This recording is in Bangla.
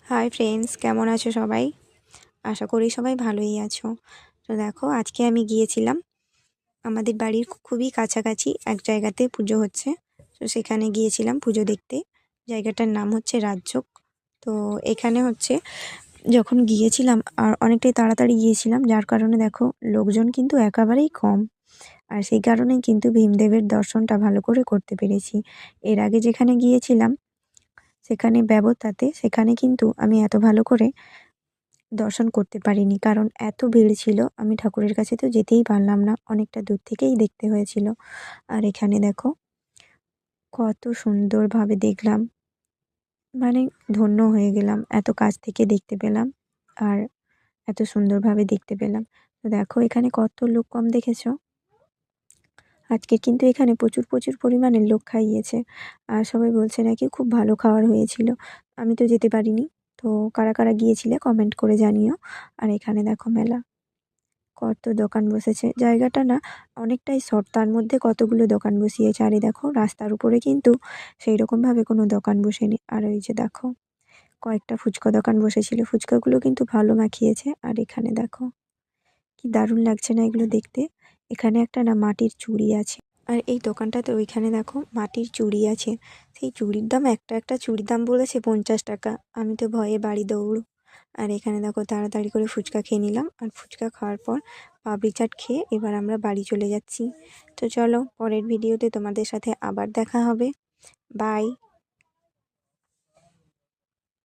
হাই ফ্রেন্ডস, কেমন আছো সবাই? আশা করি সবাই ভালোই আছো। তো দেখো, আজকে আমি গিয়েছিলাম আমাদের বাড়ির খুবই কাছাকাছি এক জায়গাতে পুজো হচ্ছে। তো সেখানে গিয়েছিলাম পুজো দেখতে। জায়গাটার নাম হচ্ছে রাজযোগ। তো এখানে হচ্ছে যখন গিয়েছিলাম আর অনেকটাই তাড়াতাড়ি গিয়েছিলাম, যার কারণে দেখো লোকজন কিন্তু একেবারেই কম। আর সেই কারণেই কিন্তু ভীমদেবের দর্শনটা ভালো করে করতে পেরেছি। এর আগে যেখানে গিয়েছিলাম সেখানে ব্যবস্থাতে সেখানে কিন্তু আমি এত ভালো করে দর্শন করতে পারিনি, কারণ এত ভিড় ছিল। আমি ঠাকুরের কাছে তো যেতেই পারলাম না, অনেকটা দূর থেকেই দেখতে হয়েছিল। আর এখানে দেখো কত সুন্দরভাবে দেখলাম, মানে ধন্য হয়ে গেলাম, এত কাছ থেকে দেখতে পেলাম আর এত সুন্দরভাবে দেখতে পেলাম। তো দেখো এখানে কত লোক কম দেখেছো। আজকে কিন্তু এখানে প্রচুর প্রচুর পরিমাণে লোক খাইয়েছে। আর সবাই বলছে নাকি খুব ভালো খাবার হয়েছিল। আমি তো যেতে পারিনি। তো কারা কারা গিয়েছিলে কমেন্ট করে জানিও। আর এখানে দেখো মেলা, কত দোকান বসেছে। জায়গাটা না অনেকটাই শর্ট, তার মধ্যে কতগুলো দোকান বসিয়েছে। আর এই দেখো রাস্তার উপরে কিন্তু সেই রকমভাবে কোনো দোকান বসেনি। আর ওই যে দেখো কয়েকটা ফুচকা দোকান বসেছিল, ফুচকাগুলো কিন্তু ভালো মাখিয়েছে। আর এখানে দেখো কি দারুণ লাগছে না এগুলো দেখতে। এখানে একটা না মাটির চুড়ি আছে, আর এই দোকানটাতে ওইখানে দেখো মাটির চুড়ি আছে। সেই চুড়ির দাম, একটা একটা চুড়ির দাম বলেছে 50 টাকা। আমি তো ভয়ে বাড়ি দৌড়। আর এখানে দেখো তাড়াতাড়ি করে ফুচকা খেয়ে নিলাম। আর ফুচকা খাওয়ার পর পাপড়ি চাট খেয়ে এবার আমরা বাড়ি চলে যাচ্ছি। তো চলো, পরের ভিডিওতে তোমাদের সাথে আবার দেখা হবে। বাই।